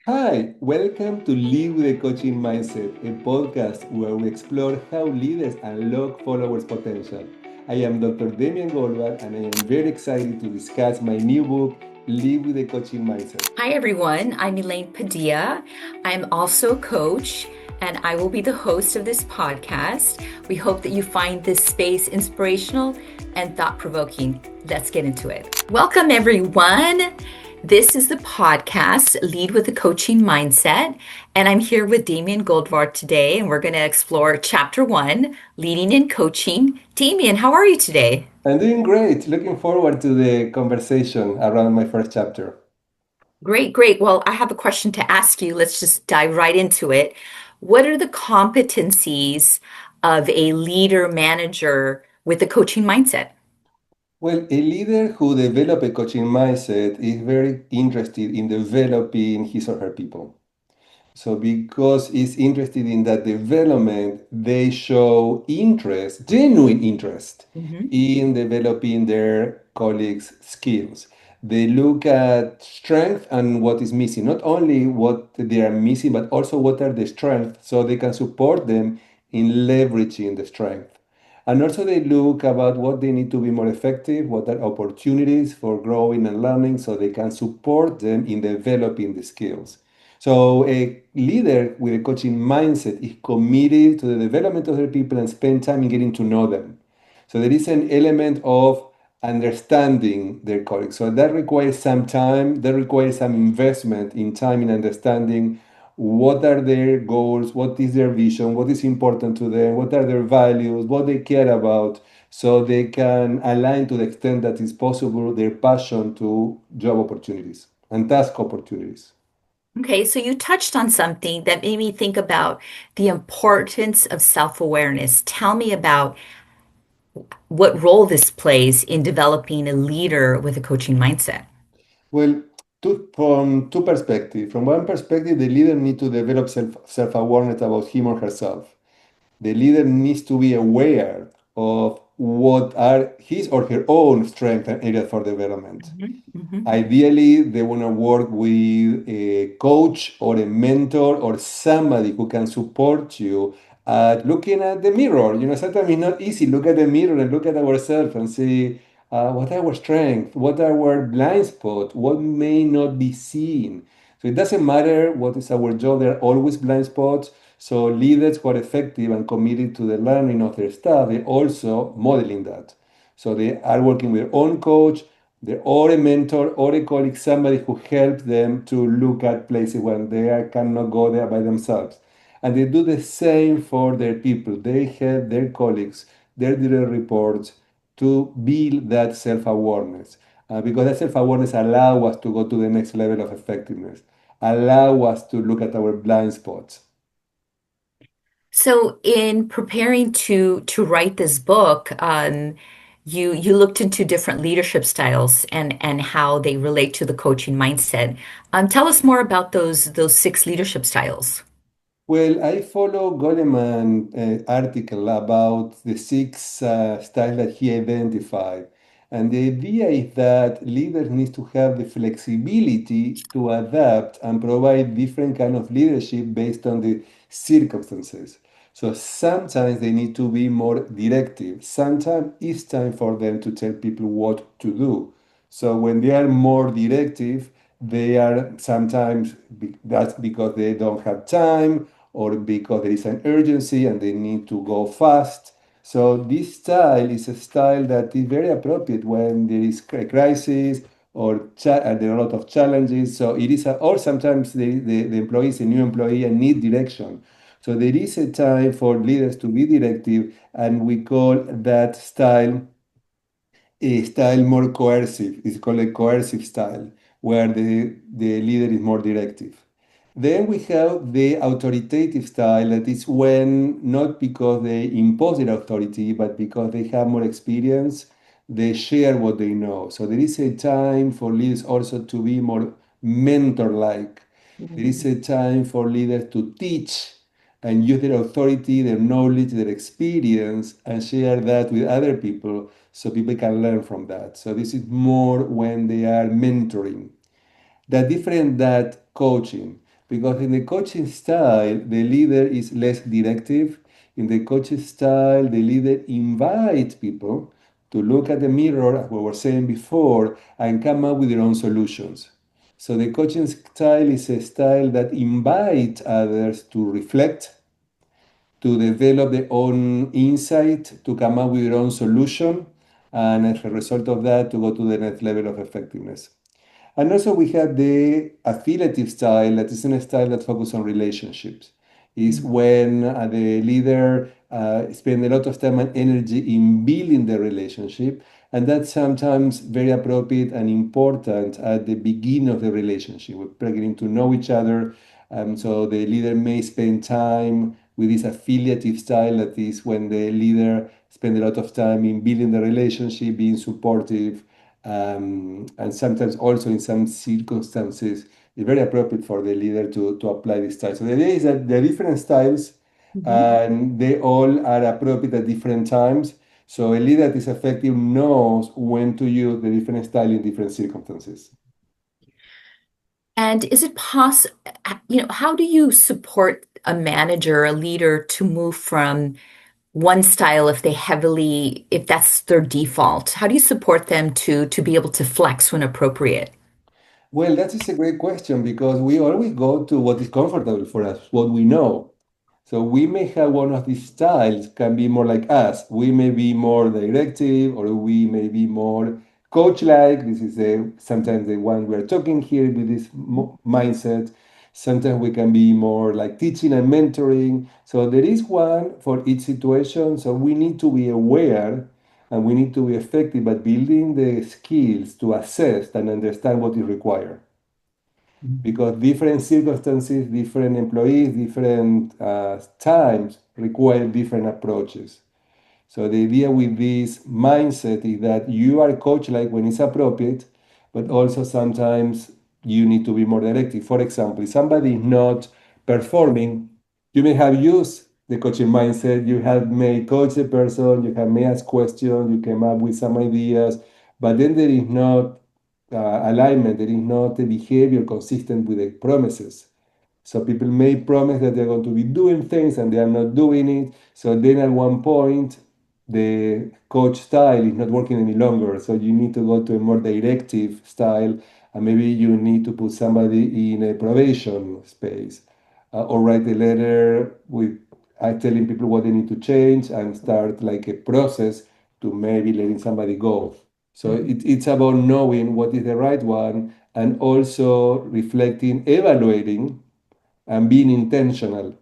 Hi, welcome to Live with a Coaching Mindset, a podcast where we explore how leaders unlock followers' potential. I am Dr. Damian Goldvarg and I am very excited to discuss my new book, Live with a Coaching Mindset. Hi, everyone. I'm Elaine Padilla. I'm also a coach, and I will be the host of this podcast. We hope that you find this space inspirational and thought provoking. Let's get into it. Welcome, everyone. This is the podcast, Lead with a Coaching Mindset. And I'm here with Damian Goldvarg today, and we're going to explore chapter one, Leading in Coaching. Damian, how are you today? I'm doing great. Looking forward to the conversation around my first chapter. Great, great. Well, I have a question to ask you. Let's just dive right into it. What are the competencies of a leader manager with a coaching mindset? Well, a leader who develops a coaching mindset is very interested in developing his or her people. So because it's interested in that development, they show interest, genuine interest Mhm. in developing their colleagues' skills. They look at strength and what is missing, not only what they are missing, but also what are the strengths so they can support them in leveraging the strength. And also they look about what they need to be more effective, what are opportunities for growing and learning so they can support them in developing the skills. So a leader with a coaching mindset is committed to the development of their people and spend time in getting to know them. So there is an element of understanding their colleagues. So that requires some time, that requires some investment in time in understanding what are their goals, what is their vision, what is important to them, what are their values, what they care about, so they can align to the extent that is possible their passion to job opportunities and task opportunities. Okay, so you touched on something that made me think about the importance of self-awareness. Tell me about what role this plays in developing a leader with a coaching mindset. Well, from two perspectives. From one perspective, the leader needs to develop self-awareness about him or herself. The leader needs to be aware of what are his or her own strengths and areas for development. Mhm, mhm. Ideally, they want to work with a coach or a mentor or somebody who can support you at looking at the mirror. Sometimes it's not easy. Look at the mirror and look at ourselves and see what are our strengths, what are our blind spots, what may not be seen. So it doesn't matter what is our job, there are always blind spots. So leaders who are effective and committed to the learning of their staff, they also modeling that. So they are working with their own coach, or a mentor or a colleague, somebody who helps them to look at places when cannot go there by themselves. And they do the same for their people. They help their colleagues, their direct reports to build that self-awareness. Because that self-awareness allows us to go to the next level of effectiveness, allow us to look at our blind spots. So, in preparing to write this book, you looked into different leadership styles and how they relate to the coaching mindset. Tell us more about those six leadership styles. Well, I follow Goleman article about the six styles that he identified. And the idea is that leaders need to have the flexibility to adapt and provide different kind of leadership based on the circumstances. So sometimes they need to be more directive. Sometimes it's time for them to tell people what to do. So when they are more directive, they are sometimes that's because they don't have time or because there is an urgency and they need to go fast. So this style is a style that is very appropriate when there is a crisis or there are a lot of challenges. So it is, or sometimes the employee is a new employee and need direction. So there is a time for leaders to be directive, and we call that style a style more coercive. It's called a coercive style, where the leader is more directive. Then we have the authoritative style, that is when not because they impose their authority, but because they have more experience, they share what they know. So there is a time for leaders also to be more mentor-like. There is a time for leaders to teach and use their authority, their knowledge, their experience, and share that with other people so people can learn from that. So this is more when they are mentoring. That different that coaching. because in the coaching style, the leader is less directive. In the coaching style, the leader invites people to look at the mirror, as we were saying before, and come up with their own solutions. So the coaching style is a style that invites others to reflect, to develop their own insight, to come up with their own solution, and as a result of that, to go to the next level of effectiveness. And also we have the affiliative style, that is a style that focuses on relationships. Is when the leader spend a lot of time and energy in building the relationship, and that's sometimes very appropriate and important at the beginning of the relationship. We're getting to know each other, so the leader may spend time with this affiliative style, that is when the leader spend a lot of time in building the relationship, being supportive, and sometimes also in some circumstances, it's very appropriate for the leader to apply this style. So the idea is that there are different styles Mhm. and they all are appropriate at different times. So a leader that is effective knows when to use the different style in different circumstances. And is it possible, how do you support a manager, a leader to move from one style if that's their default? How do you support them to be able to flex when appropriate? Well, that is a great question because we always go to what is comfortable for us, what we know. So we may have one of these styles can be more like us. We may be more directive or we may be more coach-like. This is sometimes the one we're talking here with this mindset. Sometimes we can be more like teaching and mentoring. So there is one for each situation. So we need to be aware and we need to be effective at building the skills to assess and understand what is required because different circumstances, different employees, different times require different approaches. So the idea with this mindset is that you are coach like when it's appropriate, but also sometimes you need to be more directive. For example, if somebody is not performing, you may have used the coaching mindset, you have may coach the person, you have may ask questions, you came up with some ideas, but then there is not alignment, there is not a behavior consistent with the promises. So people may promise that they're going to be doing things and they are not doing it. So then at one point, the coach style is not working any longer. So you need to go to a more directive style, and maybe you need to put somebody in a probation space, or write a letter with telling people what they need to change and start like a process to maybe letting somebody go. So Mhm. it's about knowing what is the right one and also reflecting, evaluating and being intentional.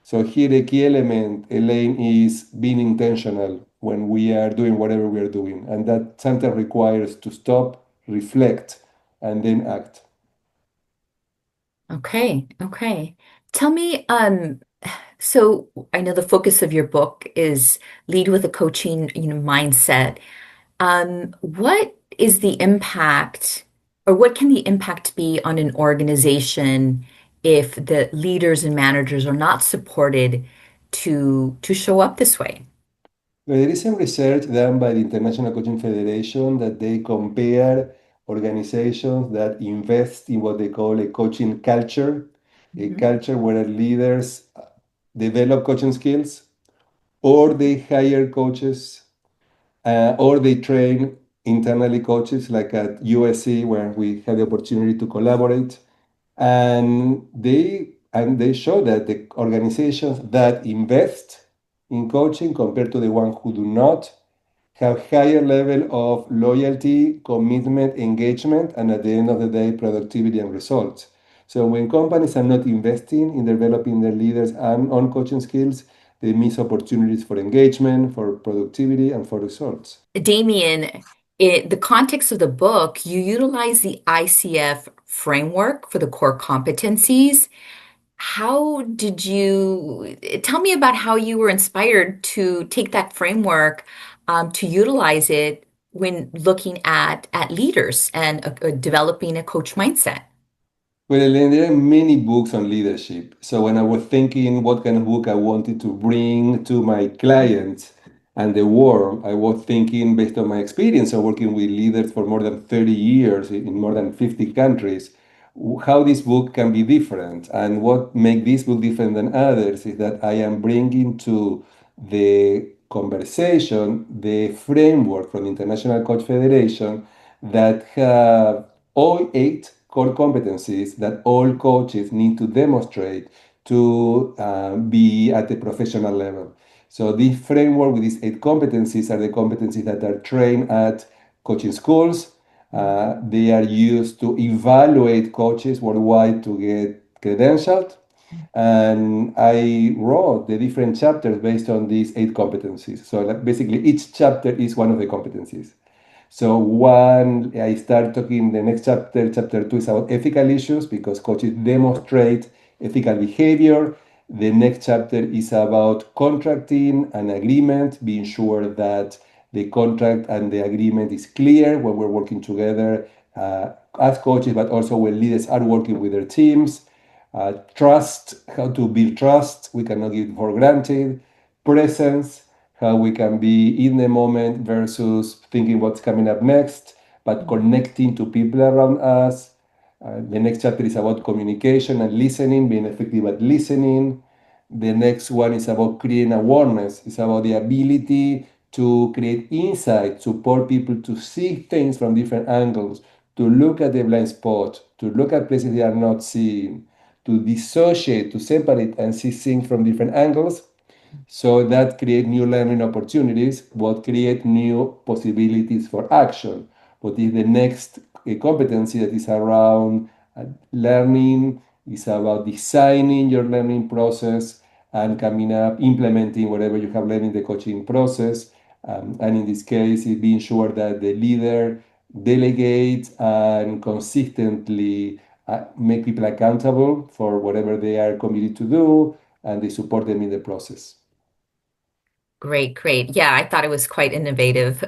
So here the key element, Elaine, is being intentional when we are doing whatever we are doing. And that sometimes requires to stop, reflect, and then act. Okay, okay. Tell me, so I know the focus of your book is lead with a coaching, mindset. What is the impact, or what can the impact be on an organization if the leaders and managers are not supported to show up this way? There is some research done by the International Coaching Federation that they compare organizations that invest in what they call a coaching culture, a Mhm. culture where leaders develop coaching skills or they hire coaches or they train internally coaches like at USC where we had the opportunity to collaborate and they show that the organizations that invest in coaching compared to the ones who do not have higher level of loyalty, commitment, engagement, and at the end of the day, productivity and results. So when companies are not investing in developing their leaders and on coaching skills, they miss opportunities for engagement, for productivity, and for results. Damien, the context of the book, you utilize the ICF framework for the core competencies. How did you tell me about how you were inspired to take that framework to utilize it when looking at leaders and developing a coach mindset? Well, Elaine, there are many books on leadership. So when I was thinking what kind of book I wanted to bring to my clients and the world, I was thinking based on my experience of working with leaders for more than 30 years in more than 50 countries, how this book can be different. And what make this book different than others is that I am bringing to the conversation the framework from the International Coach Federation that have all 8 core competencies that all coaches need to demonstrate to be at the professional level. So this framework with these 8 competencies are the competencies that are trained at coaching schools. They are used to evaluate coaches worldwide to get credentialed. And I wrote the different chapters based on these 8 competencies. So like, basically, each chapter is one of the competencies. So one, I start talking the next chapter, chapter 2 is about ethical issues because coaches demonstrate ethical behavior. The next chapter is about contracting and agreement, being sure that the contract and the agreement is clear when we're working together as coaches, but also when leaders are working with their teams. Trust, how to build trust, we cannot give it for granted. Presence, how we can be in the moment versus thinking what's coming up next, but connecting to people around us. The next chapter is about communication and listening, being effective at listening. The next one is about creating awareness. It's about the ability to create insight, support people to see things from different angles, to look at the blind spot, to look at places they are not seeing, to dissociate, to separate and see things from different angles. So that create new learning opportunities, what create new possibilities for action. What is the next competency that is around learning, is about designing your learning process and coming up, implementing whatever you have learned in the coaching process. And in this case, is being sure that the leader delegates and consistently make people accountable for whatever they are committed to do, and they support them in the process. Great, great. Yeah, I thought it was quite innovative.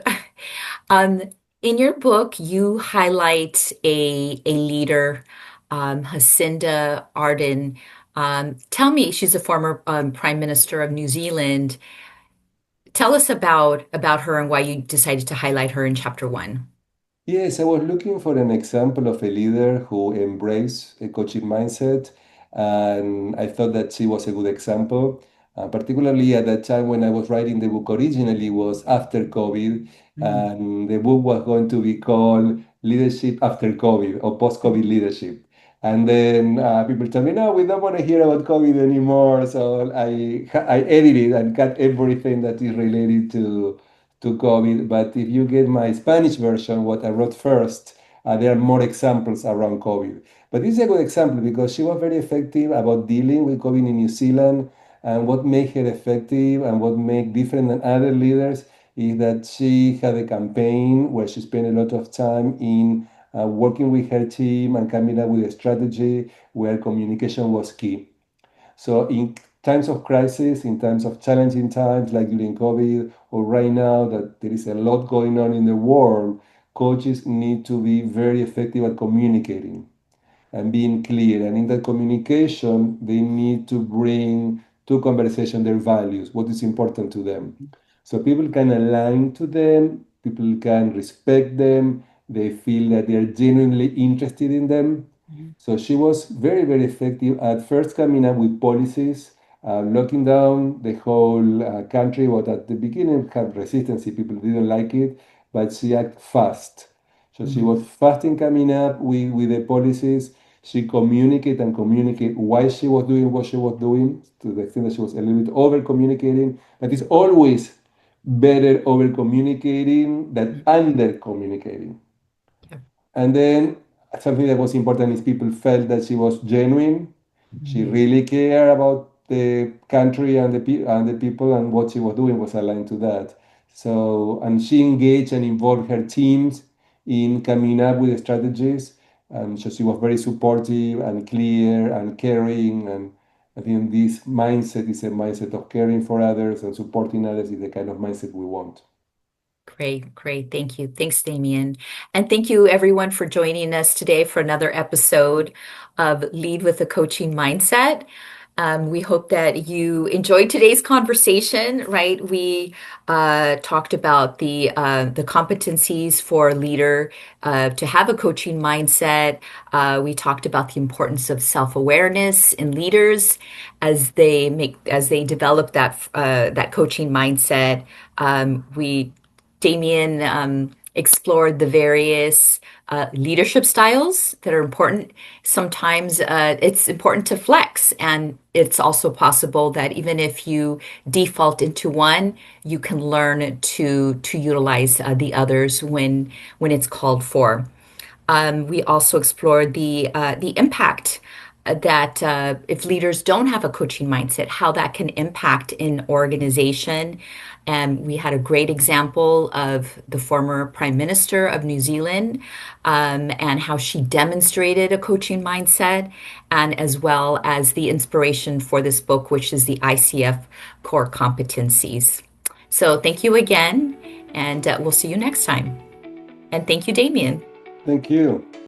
Um, in your book, you highlight a leader, Jacinda Ardern. Tell me, she's a former Prime Minister of New Zealand. Tell us about her and why you decided to highlight her in chapter one. Yes, I was looking for an example of a leader who embraced a coaching mindset, and I thought that she was a good example. Particularly at that time when I was writing the book originally was after COVID, Mhm. and the book was going to be called Leadership After COVID or Post-COVID Leadership. And then people told me, no, we don't want to hear about COVID anymore. So I edited and cut everything that is related to COVID. But if you get my Spanish version, what I wrote first, there are more examples around COVID. But this is a good example because she was very effective about dealing with COVID in New Zealand. And what made her effective and what made different than other leaders is that she had a campaign where she spent a lot of time in working with her team and coming up with a strategy where communication was key. So in times of crisis, in times of challenging times like during COVID or right now that there is a lot going on in the world, coaches need to be very effective at communicating and being clear. And in that communication, they need to bring to conversation their values, what is important to them. So people can align to them, people can respect them, they feel that they are genuinely interested in them. So she was very, very effective at first coming up with policies, locking down the whole country. But at the beginning, had resistance. People didn't like it, but she acted fast. So she Mhm. was fast in coming up with the policies. She communicated and communicate why she was doing what she was doing to the extent that she was a little bit over communicating. But it's always better over communicating than under communicating. Yeah. And then something that was important is people felt that she was genuine. She Mhm. really cared about the country and and the people, and what she was doing was aligned to that. So, and she engaged and involved her teams in coming up with strategies. And so she was very supportive and clear and caring. And I think this mindset is a mindset of caring for others and supporting others is the kind of mindset we want. Great, great. Thank you. Thanks, Damien. And thank you, everyone, for joining us today for another episode of Lead with a Coaching Mindset. We hope that you enjoyed today's conversation, right? We talked about the competencies for a leader to have a coaching mindset. We talked about the importance of self-awareness in leaders as they develop that coaching mindset. We Damien explored the various leadership styles that are important. Sometimes it's important to flex, and it's also possible that even if you default into one, you can learn to utilize the others when it's called for. We also explored the impact that if leaders don't have a coaching mindset, how that can impact an organization. And we had a great example of the former Prime Minister of New Zealand and how she demonstrated a coaching mindset, and as well as the inspiration for this book, which is the ICF Core Competencies. So thank you again, and we'll see you next time. And thank you, Damien. Thank you.